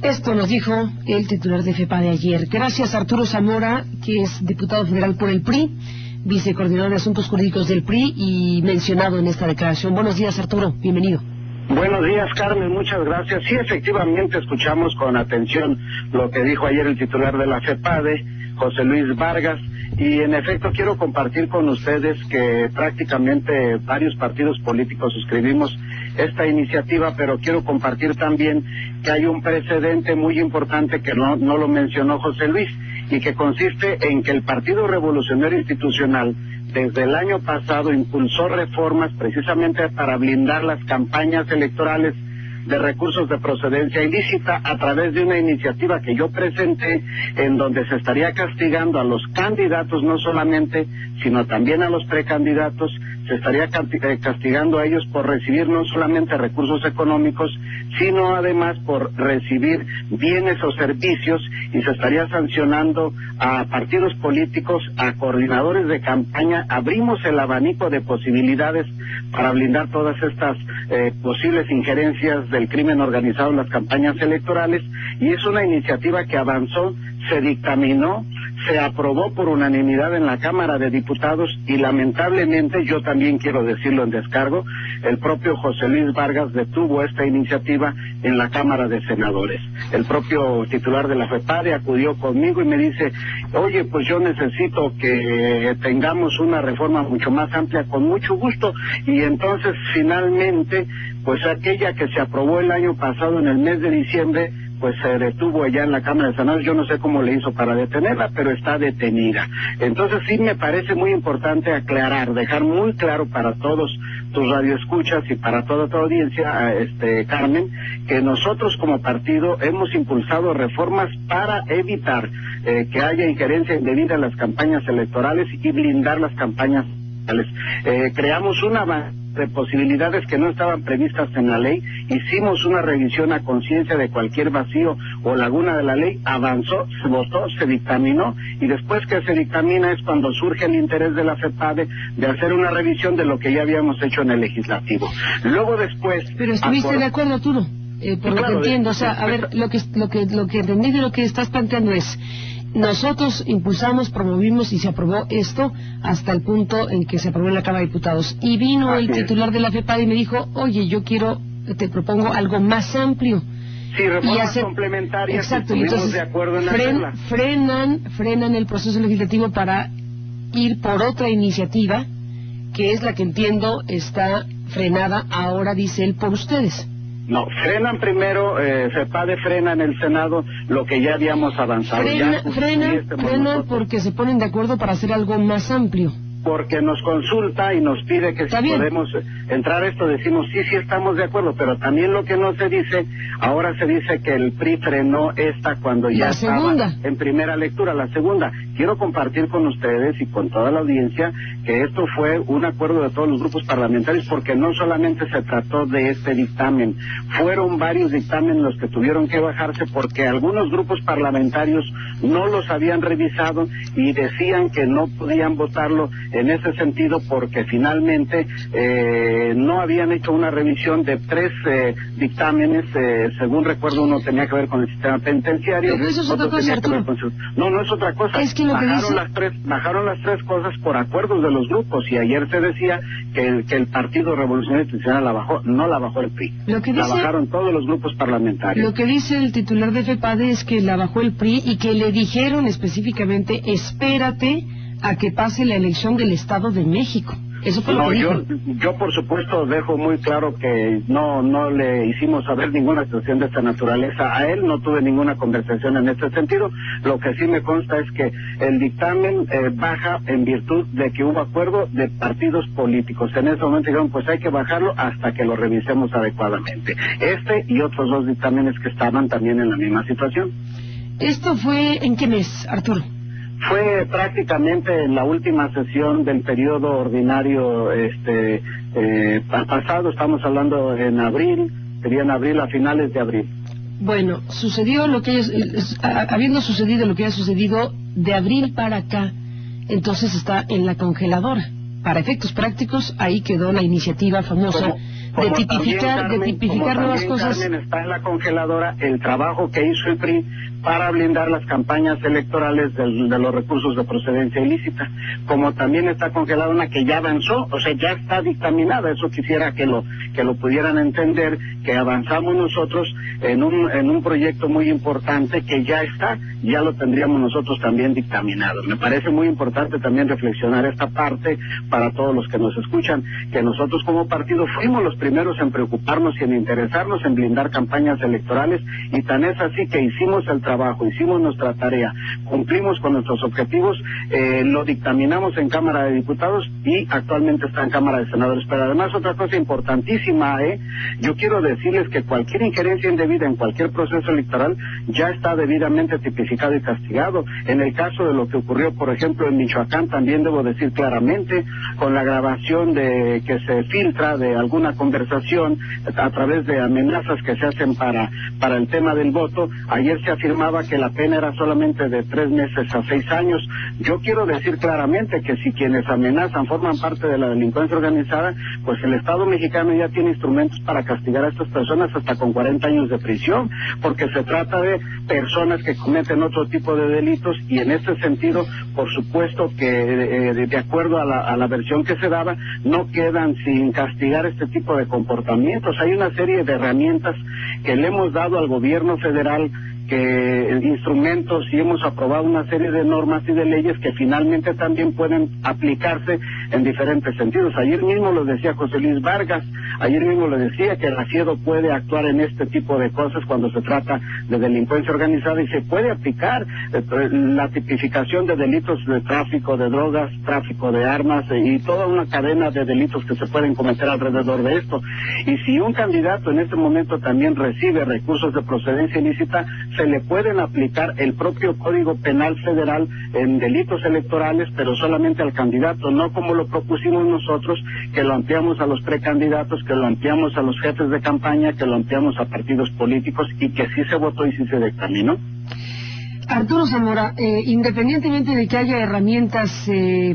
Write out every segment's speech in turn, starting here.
Esto nos dijo el titular de FEPADE ayer. Gracias, Arturo Zamora, que es diputado federal por el PRI, vicecoordinador de Asuntos Jurídicos del PRI y mencionado en esta declaración. Buenos días, Arturo. Bienvenido. Buenos días, Carmen, muchas gracias. Sí, efectivamente, escuchamos con atención lo que dijo ayer el titular de la FEPADE, José Luis Vargas, y en efecto quiero compartir con ustedes que prácticamente varios partidos políticos suscribimos esta iniciativa, pero quiero compartir también que hay un precedente muy importante que no lo mencionó José Luis, y que consiste en que el Partido Revolucionario Institucional desde el año pasado impulsó reformas precisamente para blindar las campañas electorales de recursos de procedencia ilícita a través de una iniciativa que yo presenté, en donde se estaría castigando a los candidatos no solamente, sino también a los precandidatos. Se estaría castigando a ellos por recibir no solamente recursos económicos, sino además por recibir bienes o servicios, y se estaría sancionando a partidos políticos, a coordinadores de campaña. Abrimos el abanico de posibilidades para blindar todas estas posibles injerencias del crimen organizado en las campañas electorales, y es una iniciativa que avanzó, se dictaminó, se aprobó por unanimidad en la Cámara de Diputados, y lamentablemente, yo también quiero decirlo en descargo, el propio José Luis Vargas detuvo esta iniciativa en la Cámara de Senadores. El propio titular de la FEPADE acudió conmigo y me dice: oye, pues yo necesito que tengamos una reforma mucho más amplia, con mucho gusto. Y entonces finalmente, pues aquella que se aprobó el año pasado en el mes de diciembre, pues se detuvo allá en la Cámara de Senadores. Yo no sé cómo le hizo para detenerla, pero está detenida. Entonces sí me parece muy importante aclarar, dejar muy claro para todos tus radioescuchas y para toda tu audiencia, Carmen, que nosotros como partido hemos impulsado reformas para evitar que haya injerencia indebida en las campañas electorales y blindar las campañas electorales. Creamos una de posibilidades que no estaban previstas en la ley, hicimos una revisión a conciencia de cualquier vacío o laguna de la ley, avanzó, se votó, se dictaminó, y después que se dictamina es cuando surge el interés de la FEPADE de hacer una revisión de lo que ya habíamos hecho en el legislativo. Luego después... Pero estuviste de acuerdo, Arturo, por claro, lo que entiendo, o sea, a ver, lo que entendí de lo que estás planteando es: nosotros impulsamos, promovimos y se aprobó esto hasta el punto en que se aprobó en la Cámara de Diputados. Y vino el titular de la FEPADE y me dijo: oye, te propongo algo más amplio. Sí, reformas complementarias. Exacto, y entonces de acuerdo en frenan el proceso legislativo para ir por otra iniciativa, que es la que entiendo está frenada ahora, dice él, por ustedes. No, frenan primero, FEPADE frena en el Senado lo que ya habíamos avanzado. Frenan porque se ponen de acuerdo para hacer algo más amplio. Porque nos consulta y nos pide que si podemos entrar a esto, decimos sí estamos de acuerdo, pero también lo que no se dice, ahora se dice que el PRI frenó esta cuando ya estaba en primera lectura, la segunda. Quiero compartir con ustedes y con toda la audiencia que esto fue un acuerdo de todos los grupos parlamentarios, porque no solamente se trató de este dictamen, fueron varios dictámenes los que tuvieron que bajarse porque algunos grupos parlamentarios no los habían revisado y decían que no podían votarlo en ese sentido porque finalmente no habían hecho una revisión de 3 dictámenes. Según recuerdo, uno tenía que ver con el sistema penitenciario. Pero eso es otra cosa, Arturo. No es otra cosa. Es que lo bajaron las tres cosas por acuerdos de los grupos, y ayer se decía que el Partido Revolucionario Institucional la bajó, no la bajó el PRI. La bajaron todos los grupos parlamentarios. Lo que dice el titular de FEPADE es que la bajó el PRI y que le dijeron específicamente: espérate a que pase la elección del Estado de México. Eso fue lo que dijo. Yo por supuesto dejo muy claro que no le hicimos saber ninguna situación de esta naturaleza a él, no tuve ninguna conversación en este sentido. Lo que sí me consta es que el dictamen baja en virtud de que hubo acuerdo de partidos políticos. En ese momento dijeron, pues hay que bajarlo hasta que lo revisemos adecuadamente. Este y otros 2 dictámenes que estaban también en la misma situación. ¿Esto fue en qué mes, Arturo? Fue prácticamente en la última sesión del periodo ordinario pasado. Estamos hablando en abril, sería en abril, a finales de abril. Bueno, sucedió lo que habiendo sucedido lo que ha sucedido de abril para acá, entonces está en la congeladora. Para efectos prácticos, ahí quedó la iniciativa famosa de tipificar nuevas cosas. Carmen, está en la congeladora el trabajo que hizo el PRI para blindar las campañas electorales de los recursos de procedencia ilícita, como también está congelada una que ya avanzó, o sea, ya está dictaminada. Eso quisiera que lo pudieran entender, que avanzamos nosotros en un proyecto muy importante que ya está, ya lo tendríamos nosotros también dictaminado. Me parece muy importante también reflexionar esta parte para todos los que nos escuchan, que nosotros como partido fuimos los primeros en preocuparnos y en interesarnos en blindar campañas electorales, y tan es así que hicimos el trabajo, hicimos nuestra tarea, cumplimos con nuestros objetivos, lo dictaminamos en Cámara de Diputados y actualmente está en Cámara de Senadores. Pero además otra cosa importantísima, yo quiero decirles que cualquier injerencia indebida en cualquier proceso electoral ya está debidamente tipificado y castigado. En el caso de lo que ocurrió, por ejemplo, en Michoacán, también debo decir claramente, con la grabación que se filtra de alguna conversación a través de amenazas que se hacen para el tema del voto. Ayer se afirmaba que la pena era solamente de 3 meses a 6 años. Yo quiero decir claramente que si quienes amenazan forman parte de la delincuencia organizada, pues el Estado mexicano ya tiene instrumentos para castigar a estas personas hasta con 40 años de prisión, porque se trata de personas que cometen otro tipo de delitos, y en este sentido, por supuesto que de acuerdo a la versión que se daba, no quedan sin castigar este tipo de comportamientos. Hay una serie de herramientas que le hemos dado al gobierno federal, instrumentos, y hemos aprobado una serie de normas y de leyes que finalmente también pueden aplicarse en diferentes sentidos. Ayer mismo lo decía José Luis Vargas, ayer mismo lo decía que el ASIEDO puede actuar en este tipo de cosas cuando se trata de delincuencia organizada, y se puede aplicar la tipificación de delitos de tráfico de drogas, tráfico de armas y toda una cadena de delitos que se pueden cometer alrededor de esto. Y si un candidato en este momento también recibe recursos de procedencia ilícita, se le pueden aplicar el propio Código Penal Federal en delitos electorales, pero solamente al candidato, no como lo propusimos nosotros, que lo ampliamos a los precandidatos, que lo ampliamos a los jefes de campaña, que lo ampliamos a partidos políticos, y que sí se votó y sí se dictaminó. Arturo Zamora, independientemente de que haya herramientas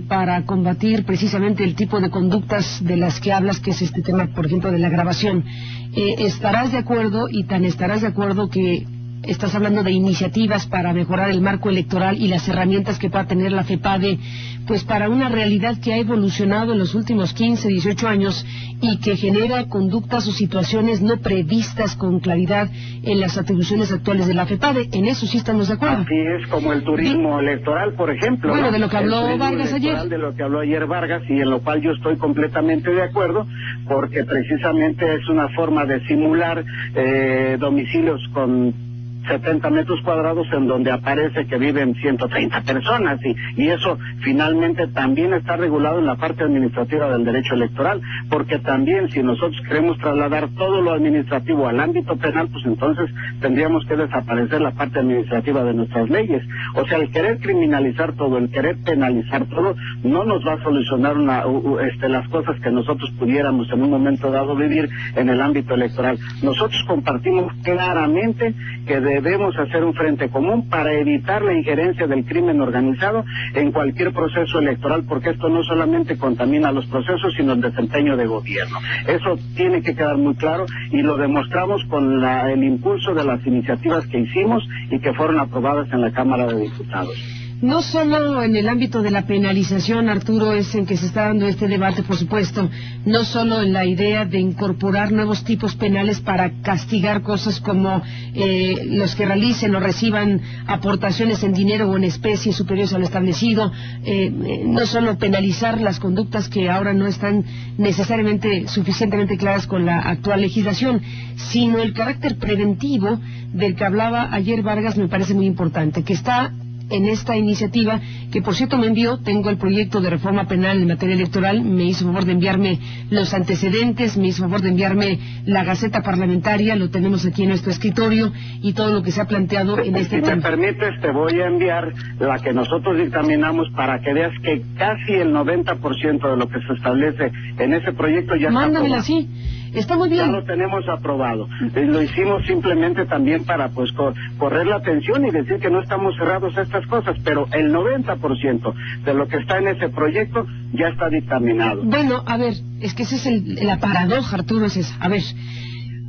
para combatir precisamente el tipo de conductas de las que hablas, que es este tema, por ejemplo, de la grabación, ¿estarás de acuerdo, y tan estarás de acuerdo que estás hablando de iniciativas para mejorar el marco electoral y las herramientas que pueda tener la FEPADE, pues para una realidad que ha evolucionado en los últimos 15, 18 años y que genera conductas o situaciones no previstas con claridad en las atribuciones actuales de la FEPADE? En eso sí estamos de acuerdo. Así es, como el turismo electoral, por ejemplo. Bueno, de lo que habló Vargas ayer. De lo que habló ayer Vargas, y en lo cual yo estoy completamente de acuerdo, porque precisamente es una forma de simular domicilios con 70 metros cuadrados en donde aparece que viven 130 personas, y eso finalmente también está regulado en la parte administrativa del derecho electoral, porque también si nosotros queremos trasladar todo lo administrativo al ámbito penal, pues entonces tendríamos que desaparecer la parte administrativa de nuestras leyes. O sea, el querer criminalizar todo, el querer penalizar todo, no nos va a solucionar las cosas que nosotros pudiéramos en un momento dado vivir en el ámbito electoral. Nosotros compartimos claramente que debemos hacer un frente común para evitar la injerencia del crimen organizado en cualquier proceso electoral, porque esto no solamente contamina los procesos, sino el desempeño de gobierno. Eso tiene que quedar muy claro, y lo demostramos con el impulso de las iniciativas que hicimos y que fueron aprobadas en la Cámara de Diputados. No solo en el ámbito de la penalización, Arturo, es en que se está dando este debate, por supuesto, no solo en la idea de incorporar nuevos tipos penales para castigar cosas como los que realicen o reciban aportaciones en dinero o en especie superiores a lo establecido, no solo penalizar las conductas que ahora no están necesariamente suficientemente claras con la actual legislación, sino el carácter preventivo del que hablaba ayer Vargas. Me parece muy importante, que está en esta iniciativa, que por cierto me envió. Tengo el proyecto de reforma penal en materia electoral, me hizo favor de enviarme los antecedentes, me hizo favor de enviarme la Gaceta Parlamentaria, lo tenemos aquí en nuestro escritorio, y todo lo que se ha planteado en este tema. Si me permites, te voy a enviar la que nosotros dictaminamos para que veas que casi el 90% de lo que se establece en ese proyecto ya Mándamela, está aprobado. Sí. Está muy bien. Ya lo tenemos aprobado. Lo hicimos simplemente también para pues correr la atención y decir que no estamos cerrados a estas cosas, pero el 90% de lo que está en ese proyecto ya está dictaminado. Bueno, a ver, es que esa es la paradoja, Arturo, es esa. A ver,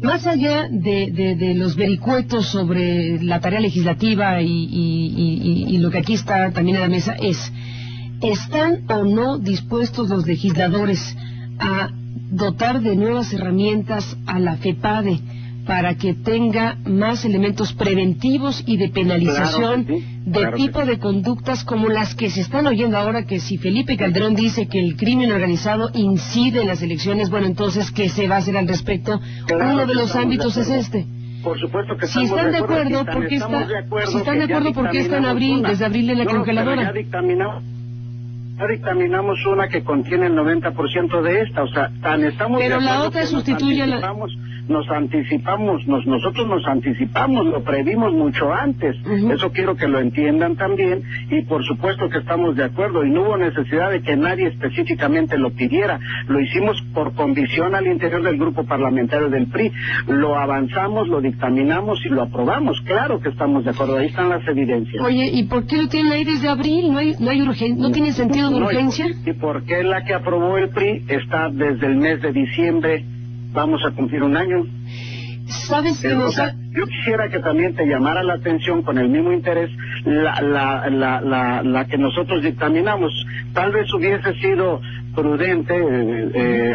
más allá de los vericuetos sobre la tarea legislativa y lo que aquí está también en la mesa es, ¿están o no dispuestos los legisladores a dotar de nuevas herramientas a la FEPADE para que tenga más elementos preventivos y de penalización tipo de conductas como las que se están oyendo ahora, que si Felipe Calderón dice que el crimen organizado incide en las elecciones, bueno, entonces, ¿qué se va a hacer al respecto? Uno de los ámbitos es este. Por supuesto que si están de acuerdo, ¿por qué está, en abril, desde abril en la congeladora? Ya dictaminamos una que contiene el 90% de esta, o sea, estamos pero de la otra sustituye a la... nosotros nos anticipamos, lo previmos mucho antes, eso quiero que lo entiendan también, y por supuesto que estamos de acuerdo, y no hubo necesidad de que nadie específicamente lo pidiera, lo hicimos por convicción al interior del grupo parlamentario del PRI, lo avanzamos, lo dictaminamos y lo aprobamos, claro que estamos de acuerdo, ahí están las evidencias. Oye, ¿y por qué lo tienen ahí desde abril? ¿No hay urgencia? ¿No tiene sentido de urgencia? ¿Y por qué la que aprobó el PRI está desde el mes de diciembre? Vamos a cumplir un año. ¿Sabes qué? Yo quisiera que también te llamara la atención con el mismo interés la que nosotros dictaminamos. Tal vez hubiese sido prudente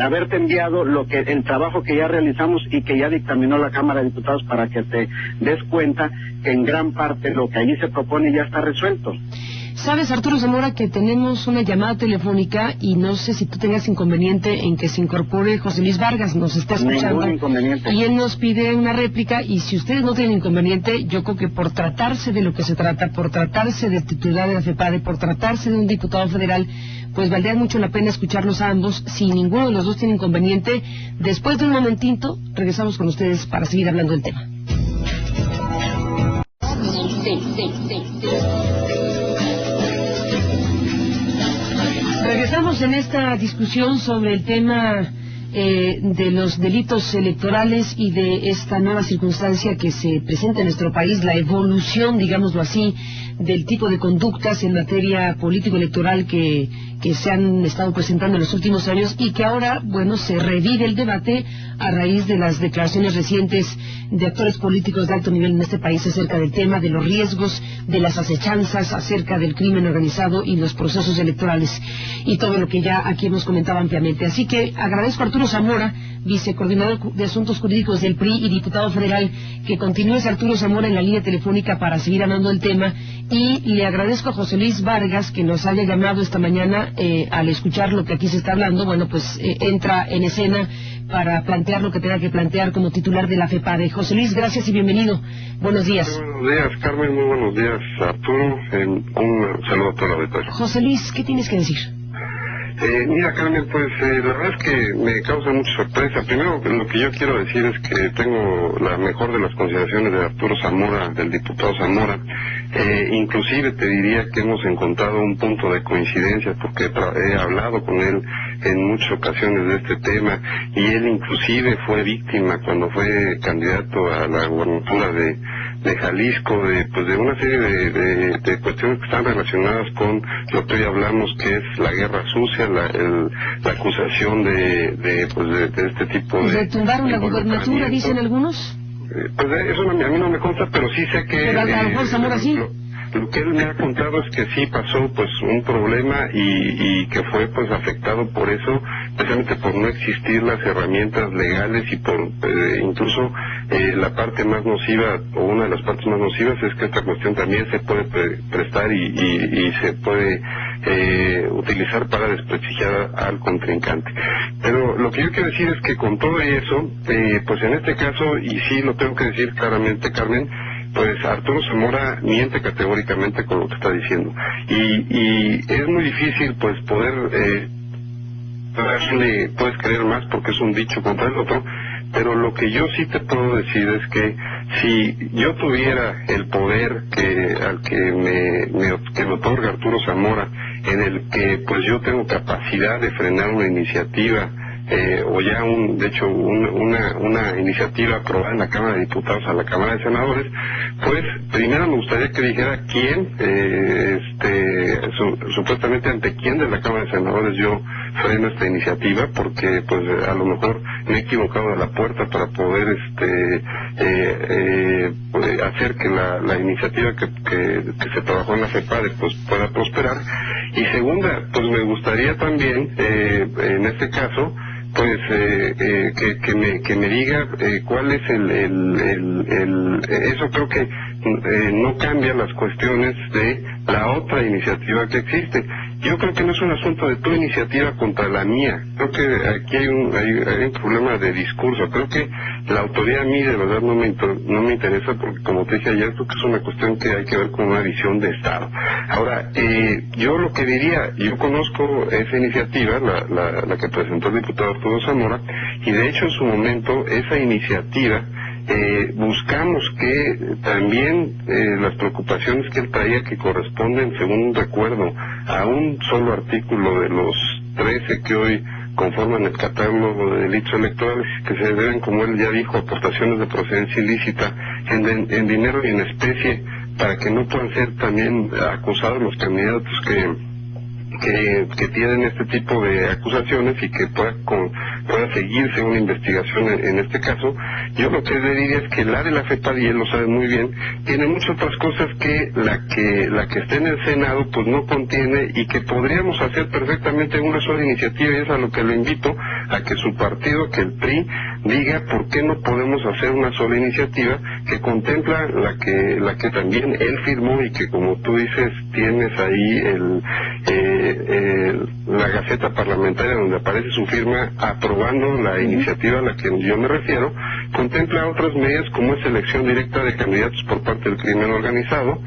haberte enviado el trabajo que ya realizamos y que ya dictaminó la Cámara de Diputados para que te des cuenta que en gran parte lo que allí se propone ya está resuelto. Sabes, Arturo Zamora, que tenemos una llamada telefónica y no sé si tú tengas inconveniente en que se incorpore José Luis Vargas, nos está escuchando. Ningún inconveniente. Y él nos pide una réplica y si ustedes no tienen inconveniente, yo creo que por tratarse de lo que se trata, por tratarse de titular de la FEPADE, por tratarse de un diputado federal, pues valdría mucho la pena escucharlos a ambos. Si ninguno de los dos tiene inconveniente, después de un momentito regresamos con ustedes para seguir hablando del tema. Regresamos en esta discusión sobre el tema de los delitos electorales y de esta nueva circunstancia que se presenta en nuestro país, la evolución, digámoslo así, del tipo de conductas en materia político-electoral que se han estado presentando en los últimos años y que ahora, bueno, se revive el debate a raíz de las declaraciones recientes de actores políticos de alto nivel en este país acerca del tema, de los riesgos, de las acechanzas, acerca del crimen organizado y los procesos electorales y todo lo que ya aquí hemos comentado ampliamente. Así que agradezco a Arturo Zamora, vicecoordinador de Asuntos Jurídicos del PRI y diputado federal, que continúes, Arturo Zamora, en la línea telefónica para seguir hablando del tema, y le agradezco a José Luis Vargas que nos haya llamado esta mañana al escuchar lo que aquí se está hablando. Bueno, pues entra en escena para plantear lo que tenga que plantear como titular de la FEPADE. José Luis, gracias y bienvenido. Buenos días. Muy buenos días, Carmen. Muy buenos días, Arturo. Un saludo a toda la auditoría. José Luis, ¿qué tienes que decir? Mira, Carmen, pues la verdad es que me causa mucha sorpresa. Primero, lo que yo quiero decir es que tengo la mejor de las consideraciones de Arturo Zamora, del diputado Zamora. Inclusive te diría que hemos encontrado un punto de coincidencia porque he hablado con él en muchas ocasiones de este tema y él inclusive fue víctima cuando fue candidato a la gubernatura de Jalisco, de una serie de cuestiones que están relacionadas con lo que hoy hablamos, que es la guerra sucia, la acusación de este tipo de... ¿Retumbaron la gubernatura, dicen algunos? Pues eso a mí no me consta, pero sí sé que... Pero a lo mejor Zamora sí. Lo que él me ha contado es que sí pasó pues un problema y que fue pues afectado por eso, precisamente por no existir las herramientas legales y por incluso la parte más nociva o una de las partes más nocivas es que esta cuestión también se puede prestar y se puede utilizar para desprestigiar al contrincante. Pero lo que yo quiero decir es que con todo eso, pues en este caso, y sí lo tengo que decir claramente, Carmen, pues Arturo Zamora miente categóricamente con lo que está diciendo y es muy difícil pues poder puedes creer más porque es un dicho contra el otro, pero lo que yo sí te puedo decir es que si yo tuviera el poder que me otorga Arturo Zamora, en el que pues yo tengo capacidad de frenar una iniciativa o ya de hecho una iniciativa aprobada en la Cámara de Diputados a la Cámara de Senadores, pues primero me gustaría que dijera quién, supuestamente ante quién de la Cámara de Senadores yo freno esta iniciativa, porque pues a lo mejor me he equivocado de la puerta para poder hacer que la iniciativa que se trabajó en la FEPADE pues pueda prosperar. Y segunda, pues me gustaría también en este caso pues que me diga cuál es eso creo que no cambia las cuestiones de la otra iniciativa que existe. Yo creo que no es un asunto de tu iniciativa contra la mía. Creo que aquí hay un problema de discurso. Creo que la autoría a mí de verdad no me interesa, porque como te dije ayer, creo que es una cuestión que hay que ver con una visión de Estado. Ahora, yo lo que diría, yo conozco esa iniciativa, la que presentó el diputado Arturo Zamora, y de hecho en su momento esa iniciativa buscamos que también las preocupaciones que él traía, que corresponden, según recuerdo, a un solo artículo de los 13 que hoy conforman el catálogo de delitos electorales, que se deben, como él ya dijo, aportaciones de procedencia ilícita en dinero y en especie, para que no puedan ser también acusados los candidatos que tienen este tipo de acusaciones y que pueda seguirse una investigación en este caso. Yo lo que le diría es que la de la FEPADE, y él lo sabe muy bien, tiene muchas otras cosas que la que está en el Senado pues no contiene, y que podríamos hacer perfectamente una sola iniciativa, y es a lo que le invito, a que su partido, que el PRI, diga por qué no podemos hacer una sola iniciativa que contempla la que también él firmó, y que, como tú dices, tienes ahí la Gaceta Parlamentaria donde aparece su firma aprobando la iniciativa a la que yo me refiero. Contempla otras medidas como es elección directa de candidatos por parte del crimen organizado,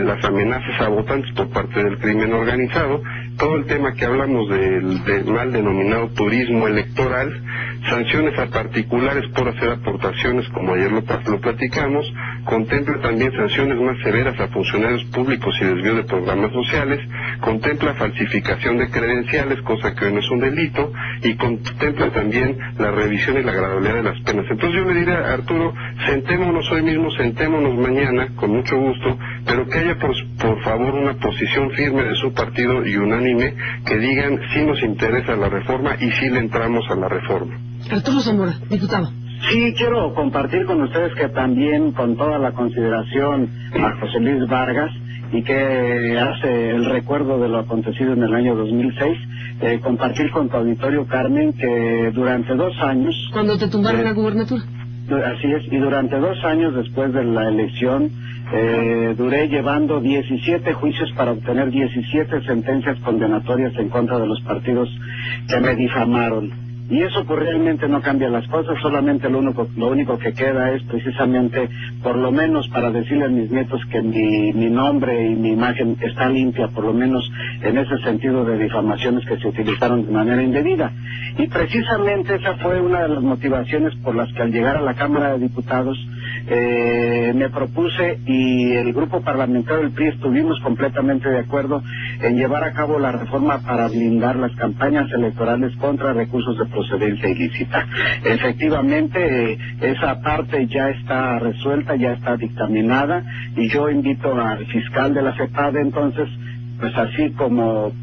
las amenazas a votantes por parte del crimen organizado, todo el tema que hablamos del mal denominado turismo electoral, sanciones a particulares por hacer aportaciones, como ayer lo platicamos, contempla también sanciones más severas a funcionarios públicos y desvío de programas sociales, contempla falsificación de credenciales, cosa que hoy no es un delito, y contempla también la revisión y la gradualidad de las penas. Entonces yo le diría a Arturo, sentémonos hoy mismo, sentémonos mañana, con mucho gusto, pero que haya por favor una posición firme de su partido y unánime, que digan si nos interesa la reforma y si le entramos a la reforma. Arturo Zamora, diputado. Sí, quiero compartir con ustedes que también, con toda la consideración a José Luis Vargas, y que hace el recuerdo de lo acontecido en el año 2006, compartir con tu auditorio, Carmen, que durante 2 años... ¿Cuando te tumbaron la gubernatura? Así es, y durante 2 años después de la elección, duré llevando 17 juicios para obtener 17 sentencias condenatorias en contra de los partidos que me difamaron. Y eso pues realmente no cambia las cosas, solamente lo único que queda es precisamente, por lo menos para decirle a mis nietos que mi nombre y mi imagen está limpia, por lo menos en ese sentido de difamaciones que se utilizaron de manera indebida. Y precisamente esa fue una de las motivaciones por las que al llegar a la Cámara de Diputados me propuse, y el grupo parlamentario del PRI estuvimos completamente de acuerdo en llevar a cabo la reforma para blindar las campañas electorales contra recursos de procedencia ilícita. Efectivamente, esa parte ya está resuelta, ya está dictaminada, y yo invito al fiscal de la FEPADE, entonces, pues así como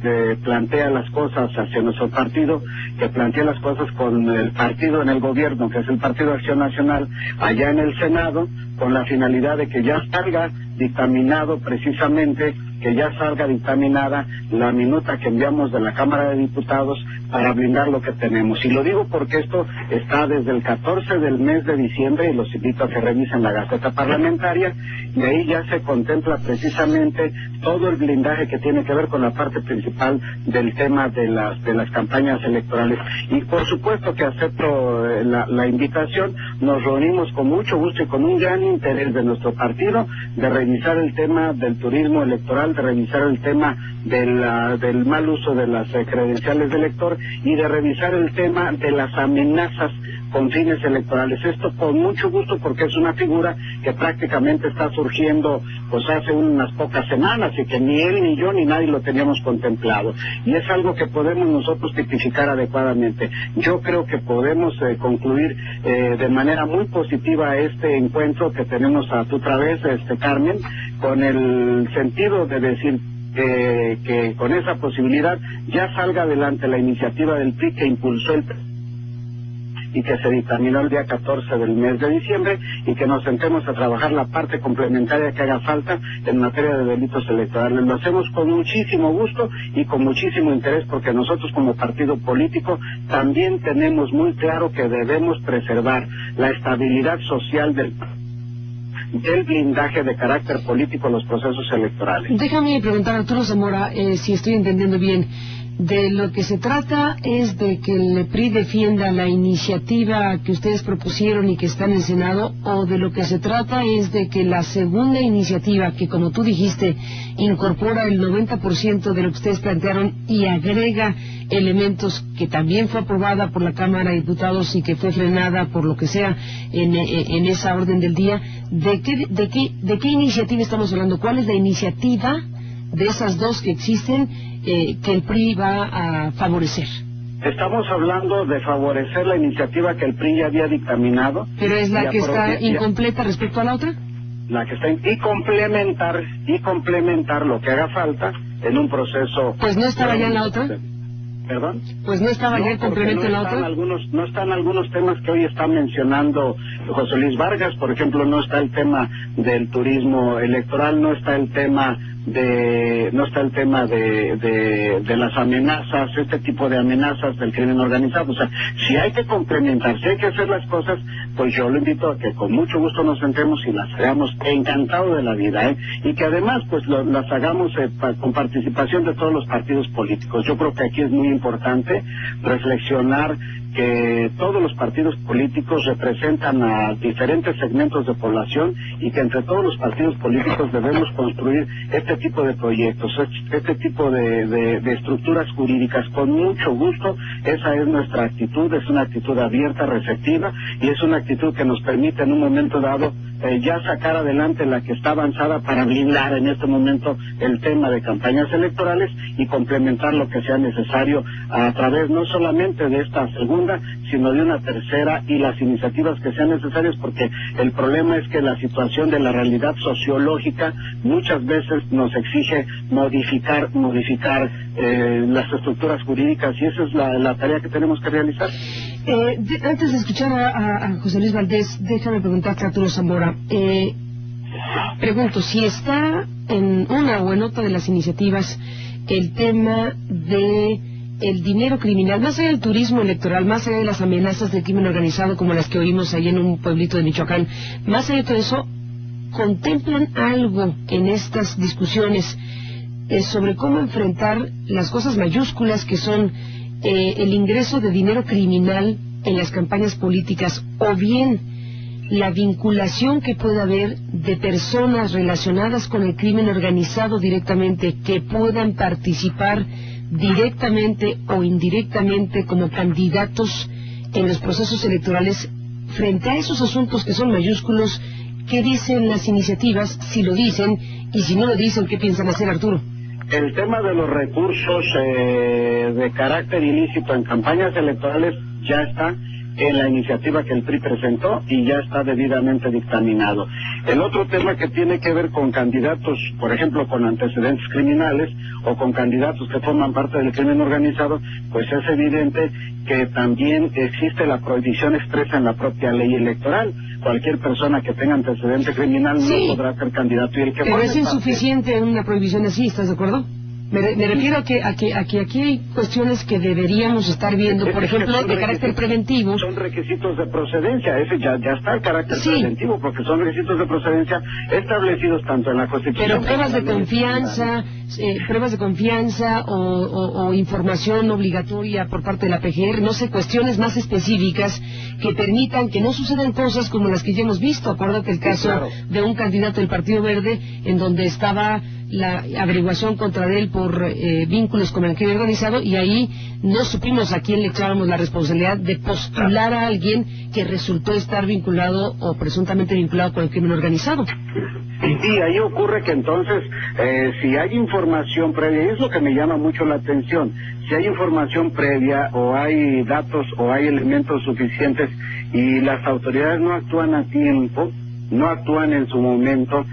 plantea las cosas hacia nuestro partido, que plantea las cosas con el partido en el gobierno, que es el Partido de Acción Nacional, allá en el Senado, con la finalidad de que ya salga dictaminado precisamente, que ya salga dictaminada la minuta que enviamos de la Cámara de Diputados para blindar lo que tenemos. Y lo digo porque esto está desde el 14 del mes de diciembre, y los invito a que revisen la Gaceta Parlamentaria, y ahí ya se contempla precisamente todo el blindaje que tiene que ver con la parte principal del tema de las campañas electorales. Y por supuesto que acepto la invitación, nos reunimos con mucho gusto y con un gran interés de nuestro partido de revisar el tema del turismo electoral Electoral, de revisar el tema del mal uso de las credenciales de elector y de revisar el tema de las amenazas con fines electorales. Esto con mucho gusto, porque es una figura que prácticamente está surgiendo pues hace unas pocas semanas y que ni él ni yo ni nadie lo teníamos contemplado, y es algo que podemos nosotros tipificar adecuadamente. Yo creo que podemos concluir de manera muy positiva este encuentro que tenemos a tu través, Carmen, con el sentido de decir que con esa posibilidad ya salga adelante la iniciativa del PRI que impulsó el y que se dictaminó el día 14 del mes de diciembre, y que nos sentemos a trabajar la parte complementaria que haga falta en materia de delitos electorales. Lo hacemos con muchísimo gusto y con muchísimo interés, porque nosotros como partido político también tenemos muy claro que debemos preservar la estabilidad social del blindaje de carácter político en los procesos electorales. Déjame preguntar a Arturo Zamora, si estoy entendiendo bien. De lo que se trata es de que el PRI defienda la iniciativa que ustedes propusieron y que está en el Senado, o de lo que se trata es de que la segunda iniciativa, que como tú dijiste, incorpora el 90% de lo que ustedes plantearon y agrega elementos que también fue aprobada por la Cámara de Diputados y que fue frenada por lo que sea en esa orden del día, ¿de qué iniciativa estamos hablando? ¿Cuál es la iniciativa de esas dos que existen que el PRI va a favorecer? Estamos hablando de favorecer la iniciativa que el PRI ya había dictaminado. ¿Pero es la que está incompleta respecto a la otra? La que está y complementar lo que haga falta en un proceso. Pues no estaba ya en la otra. ¿Perdón? Pues no estaba ya el complemento en la otra. No están algunos temas que hoy está mencionando José Luis Vargas. Por ejemplo, no está el tema del turismo electoral, no está el tema de las amenazas, este tipo de amenazas del crimen organizado. O sea, si hay que complementar, si hay que hacer las cosas, pues yo lo invito a que con mucho gusto nos sentemos y las hagamos encantado de la vida, y que además pues las hagamos con participación de todos los partidos políticos. Yo creo que aquí es muy importante reflexionar que todos los partidos políticos representan a diferentes segmentos de población, y que entre todos los partidos políticos debemos construir este tipo de proyectos, este tipo de estructuras jurídicas con mucho gusto. Esa es nuestra actitud, es una actitud abierta, receptiva, y es una actitud que nos permite en un momento dado ya sacar adelante la que está avanzada para blindar en este momento el tema de campañas electorales y complementar lo que sea necesario a través no solamente de esta segunda, sino de una tercera, y las iniciativas que sean necesarias, porque el problema es que la situación de la realidad sociológica muchas veces nos exige modificar las estructuras jurídicas, y esa es la tarea que tenemos que realizar. Antes de escuchar a José Luis Valdés, déjame preguntarte a Arturo Zamora. Pregunto, si está en una o en otra de las iniciativas el tema de el dinero criminal, más allá del turismo electoral, más allá de las amenazas del crimen organizado como las que oímos ahí en un pueblito de Michoacán, más allá de todo eso, ¿contemplan algo en estas discusiones sobre cómo enfrentar las cosas mayúsculas que son el ingreso de dinero criminal en las campañas políticas, o bien la vinculación que pueda haber de personas relacionadas con el crimen organizado directamente, que puedan participar directamente o indirectamente como candidatos en los procesos electorales? Frente a esos asuntos que son mayúsculos, ¿qué dicen las iniciativas? Si lo dicen, y si no lo dicen, ¿qué piensan hacer, Arturo? El tema de los recursos de carácter ilícito en campañas electorales ya está en la iniciativa que el PRI presentó y ya está debidamente dictaminado. El otro tema que tiene que ver con candidatos, por ejemplo, con antecedentes criminales o con candidatos que forman parte del crimen organizado, pues es evidente que también existe la prohibición expresa en la propia ley electoral. Cualquier persona que tenga antecedente criminal no podrá ser candidato. Y el que pero es insuficiente una prohibición así, ¿estás de acuerdo? Me refiero a que aquí hay cuestiones que deberíamos estar viendo, por ejemplo, de carácter preventivo. Son requisitos de procedencia, ese ya está el carácter preventivo, porque son requisitos de procedencia establecidos tanto en la Constitución. Pero pruebas de confianza o información obligatoria por parte de la PGR, no sé, cuestiones más específicas que permitan que no sucedan cosas como las que ya hemos visto. Acuérdate el caso de un candidato del Partido Verde en donde estaba la averiguación contra él por vínculos con el crimen organizado, y ahí no supimos a quién le echábamos la responsabilidad de postular a alguien que resultó estar vinculado o presuntamente vinculado con el crimen organizado. Y ahí ocurre que entonces, si hay información previa, y es lo que me llama mucho la atención, si hay información previa o hay datos o hay elementos suficientes y las autoridades no actúan a tiempo, no actúan en su momento,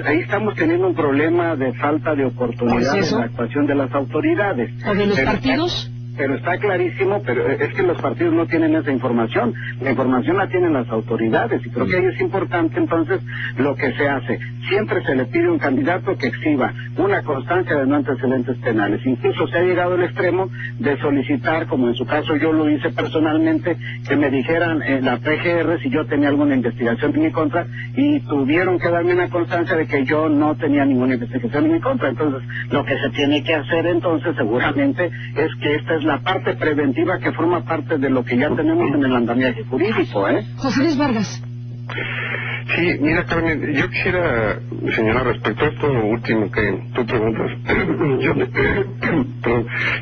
ahí estamos teniendo un problema de falta de oportunidad en la actuación de las autoridades. ¿O de los partidos? Pero está clarísimo, pero es que los partidos no tienen esa información. La información la tienen las autoridades, y creo que ahí es importante entonces lo que se hace. Siempre se le pide un candidato que exhiba una constancia de no antecedentes penales. Incluso se ha llegado al extremo de solicitar, como en su caso yo lo hice personalmente, que me dijeran en la PGR si yo tenía alguna investigación en mi contra, y tuvieron que darme una constancia de que yo no tenía ninguna investigación en mi contra. Entonces, lo que se tiene que hacer entonces seguramente es que esta es la parte preventiva que forma parte de lo que ya tenemos en el andamiaje jurídico, José Luis Vargas. Sí, mira, Carmen, yo quisiera señalar respecto a esto último que tú preguntas,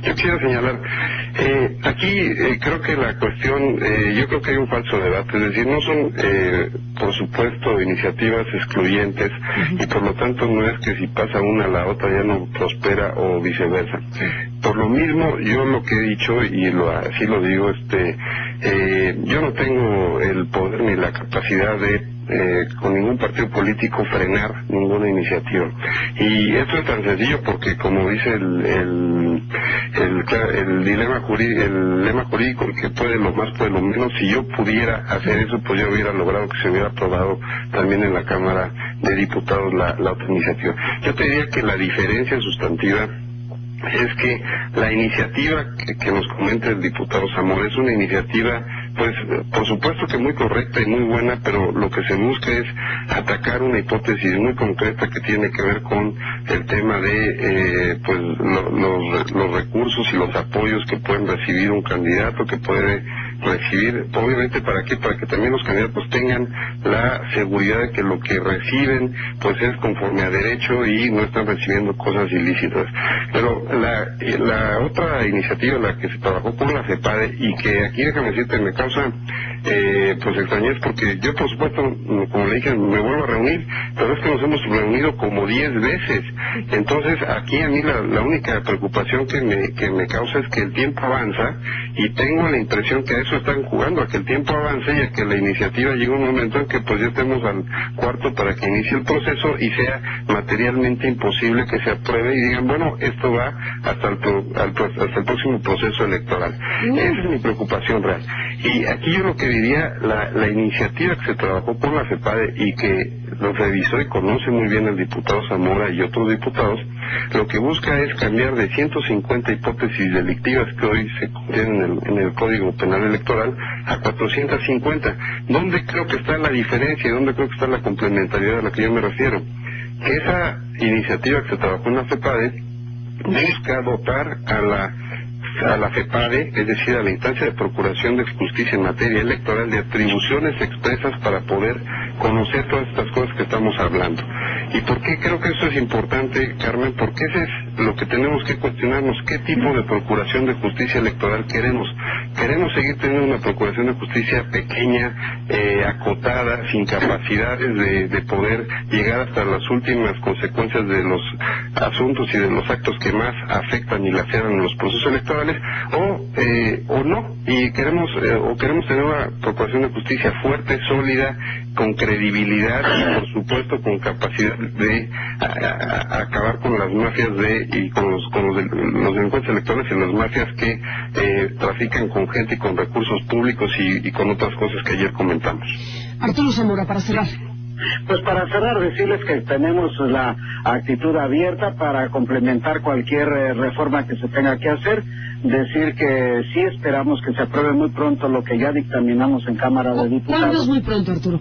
yo quisiera señalar, aquí creo que la cuestión, yo creo que hay un falso debate, es decir, no son, por supuesto, iniciativas excluyentes, y por lo tanto no es que si pasa una la otra ya no prospera o viceversa. Por lo mismo, yo lo que he dicho, y así lo digo, yo no tengo el poder ni la capacidad de con ningún partido político frenar ninguna iniciativa, y esto es tan sencillo porque, como dice el lema jurídico, el que puede lo más puede lo menos. Si yo pudiera hacer eso, pues yo hubiera logrado que se hubiera aprobado también en la Cámara de Diputados la otra iniciativa. Yo te diría que la diferencia sustantiva es que la iniciativa que nos comenta el diputado Zamora es una iniciativa, pues, por supuesto que muy correcta y muy buena, pero lo que se busca es atacar una hipótesis muy concreta que tiene que ver con el tema de, pues, los recursos y los apoyos que pueden recibir un candidato, que puede recibir, obviamente, ¿para qué? Para que también los candidatos tengan la seguridad de que lo que reciben, pues, es conforme a derecho y no están recibiendo cosas ilícitas. Pero la otra iniciativa, la que se trabajó con la FEPADE, y que aquí, déjame decirte, me causa pues extrañez, porque yo, por supuesto, como le dije, me vuelvo a reunir, pero es que nos hemos reunido como 10 veces. Entonces, aquí a mí la única preocupación que me causa es que el tiempo avanza, y tengo la impresión que a eso están jugando, a que el tiempo avance y a que la iniciativa llegue un momento en que pues ya estemos al cuarto para que inicie el proceso y sea materialmente imposible que se apruebe, y digan, bueno, esto va hasta el próximo proceso electoral. Esa es mi preocupación real. Y aquí yo lo que diría, la iniciativa que se trabajó por la FEPADE y que lo revisó y conoce muy bien el diputado Zamora y otros diputados, lo que busca es cambiar de 150 hipótesis delictivas que hoy se contienen en el Código Penal Electoral a 450. ¿Dónde creo que está la diferencia y dónde creo que está la complementariedad a la que yo me refiero? Que esa iniciativa que se trabajó en la FEPADE busca dotar a la FEPADE, es decir, a la instancia de procuración de justicia en materia electoral, de atribuciones expresas para poder conocer todas estas cosas que estamos hablando. ¿Y por qué creo que eso es importante, Carmen? Porque ese es lo que tenemos que cuestionarnos. ¿Qué tipo de procuración de justicia electoral queremos? ¿Queremos seguir teniendo una procuración de justicia pequeña, acotada, sin capacidades de poder llegar hasta las últimas consecuencias de los asuntos y de los actos que más afectan y laceran los procesos electorales, o no? Y queremos tener una procuración de justicia fuerte, sólida, con credibilidad y, por supuesto, con capacidad de acabar con las mafias y con los delincuentes electorales y las mafias que trafican con gente y con recursos públicos y con otras cosas que ayer comentamos. Arturo Zamora, para cerrar. Pues para cerrar, decirles que tenemos la actitud abierta para complementar cualquier reforma que se tenga que hacer. Decir que sí esperamos que se apruebe muy pronto lo que ya dictaminamos en Cámara de Diputados. ¿Cuándo es muy pronto, Arturo?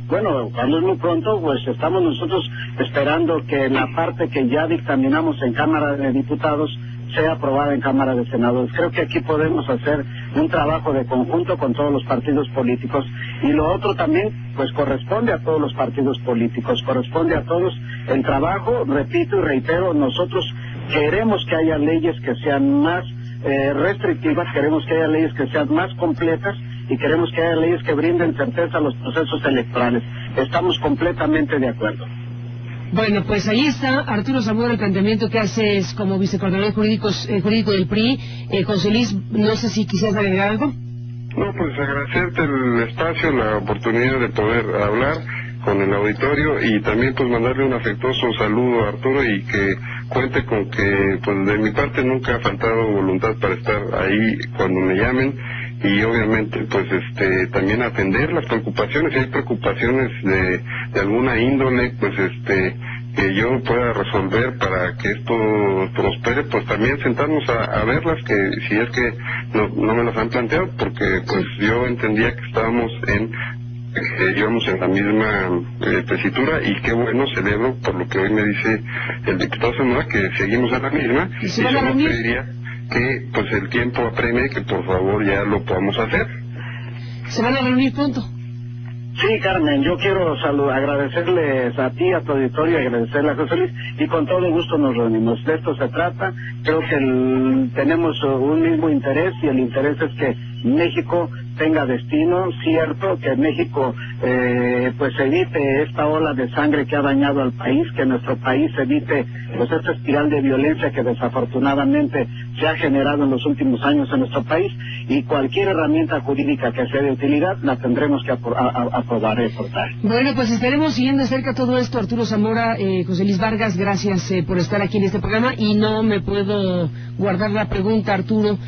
Bueno, cuando es muy pronto, pues estamos nosotros esperando que la parte que ya dictaminamos en Cámara de Diputados sea aprobada en Cámara de Senadores. Creo que aquí podemos hacer un trabajo de conjunto con todos los partidos políticos, y lo otro también pues corresponde a todos los partidos políticos, corresponde a todos el trabajo. Repito y reitero, nosotros queremos que haya leyes que sean más restrictivas, queremos que haya leyes que sean más completas y queremos que haya leyes que brinden certeza a los procesos electorales. Estamos completamente de acuerdo. Bueno, pues ahí está Arturo Zamora, el planteamiento que haces como vicecoordinador jurídico del PRI. José Luis, no sé si quisieras agregar algo. No, pues agradecerte el espacio, la oportunidad de poder hablar con el auditorio y también pues mandarle un afectuoso saludo a Arturo y que cuente con que pues de mi parte nunca ha faltado voluntad para estar ahí cuando me llamen y obviamente pues también atender las preocupaciones. Si hay preocupaciones de alguna índole pues que yo pueda resolver para que esto prospere, pues también sentarnos a verlas, que si es que no me las han planteado, porque pues yo entendía que estábamos íbamos en la misma tesitura, y qué bueno, celebro por lo que hoy me dice el diputado Zamora, que seguimos a la misma, y yo me pediría que pues el tiempo apremie y que por favor ya lo podamos hacer. ¿Se van a reunir pronto? Sí, Carmen, yo quiero agradecerles a ti, a tu auditorio, y agradecerle a José Luis, y con todo gusto nos reunimos. De esto se trata. Creo que tenemos un mismo interés, y el interés es que México tenga destino, cierto, que México pues evite esta ola de sangre que ha dañado al país, que nuestro país evite pues esta espiral de violencia que desafortunadamente se ha generado en los últimos años en nuestro país, y cualquier herramienta jurídica que sea de utilidad la tendremos que aprobar y aportar. Bueno, pues estaremos siguiendo de cerca todo esto. Arturo Zamora, José Luis Vargas, gracias por estar aquí en este programa, y no me puedo guardar la pregunta, Arturo,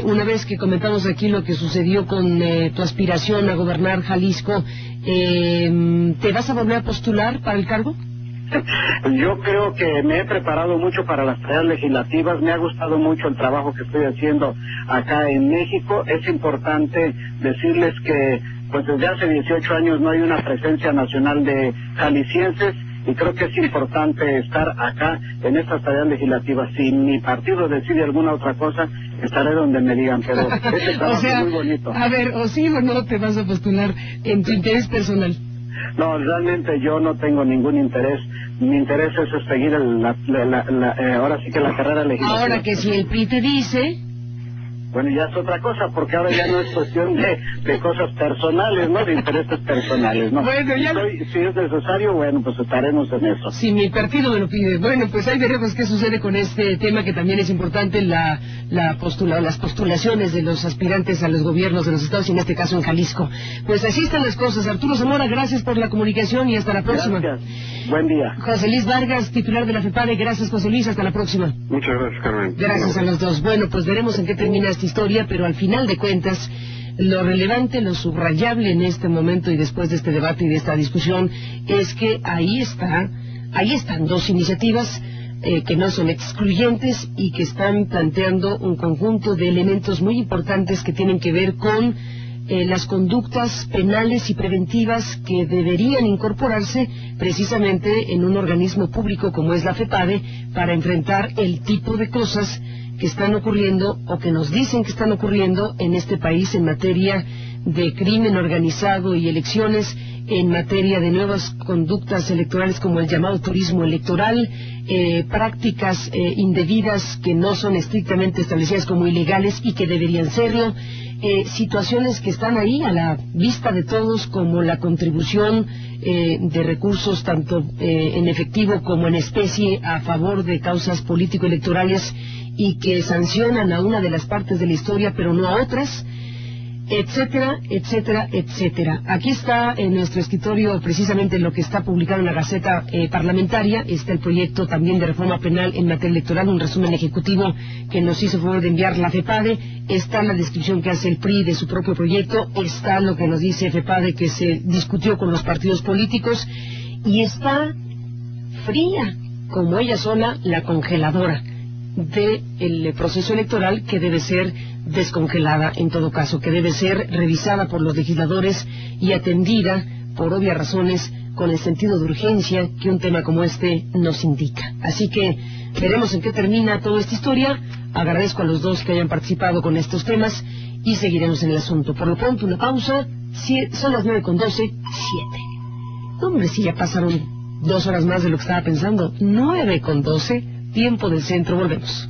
una vez que comentamos aquí lo que sucedió con tu aspiración a gobernar Jalisco, ¿te vas a volver a postular para el cargo? Yo creo que me he preparado mucho para las tareas legislativas, me ha gustado mucho el trabajo que estoy haciendo acá en México. Es importante decirles que pues desde hace 18 años no hay una presencia nacional de jaliscienses, y creo que es importante estar acá en estas tareas legislativas. Si mi partido decide alguna otra cosa, estaré donde me digan, pero este trabajo es muy bonito. A ver, o sí o no te vas a postular en tu interés personal. No, realmente yo no tengo ningún interés. Mi interés es seguir ahora sí que la carrera legislativa. Ahora que si el PRI te dice... Bueno, ya es otra cosa, porque ahora ya no es cuestión de cosas personales, ¿no? De intereses personales, ¿no? Bueno, ya... Si es necesario, bueno, pues estaremos en eso. Si mi partido me lo pide. Bueno, pues ahí veremos qué sucede con este tema, que también es importante, las postulaciones de los aspirantes a los gobiernos de los estados, y en este caso en Jalisco. Pues así están las cosas. Arturo Zamora, gracias por la comunicación y hasta la próxima. Gracias. Buen día. José Luis Vargas, titular de la FEPADE, gracias, José Luis, hasta la próxima. Muchas gracias, Carmen. Gracias a los dos. Bueno, pues veremos en qué termina esta historia, pero al final de cuentas, lo relevante, lo subrayable en este momento y después de este debate y de esta discusión, es que ahí están dos iniciativas que no son excluyentes y que están planteando un conjunto de elementos muy importantes que tienen que ver con las conductas penales y preventivas que deberían incorporarse precisamente en un organismo público como es la FEPADE, para enfrentar el tipo de cosas que están ocurriendo o que nos dicen que están ocurriendo en este país en materia de crimen organizado y elecciones, en materia de nuevas conductas electorales como el llamado turismo electoral, prácticas indebidas que no son estrictamente establecidas como ilegales y que deberían serlo, situaciones que están ahí a la vista de todos, como la contribución de recursos tanto en efectivo como en especie a favor de causas político-electorales y que sancionan a una de las partes de la historia pero no a otras, etcétera, etcétera, etcétera. Aquí está en nuestro escritorio precisamente lo que está publicado en la Gaceta Parlamentaria. Está el proyecto también de reforma penal en materia electoral, un resumen ejecutivo que nos hizo favor de enviar la FEPADE. Está la descripción que hace el PRI de su propio proyecto, está lo que nos dice FEPADE que se discutió con los partidos políticos, y está fría como ella sola la congeladora del proceso electoral, que debe ser descongelada en todo caso, que debe ser revisada por los legisladores y atendida por obvias razones con el sentido de urgencia que un tema como este nos indica. Así que Veremos en qué termina toda esta historia. Agradezco a los dos que hayan participado con estos temas y seguiremos en el asunto. Por lo pronto, una pausa. Son las 9:12, 7. Hombre, sí, ya pasaron 2 horas más de lo que estaba pensando. 9:12, tiempo del centro. Volvemos.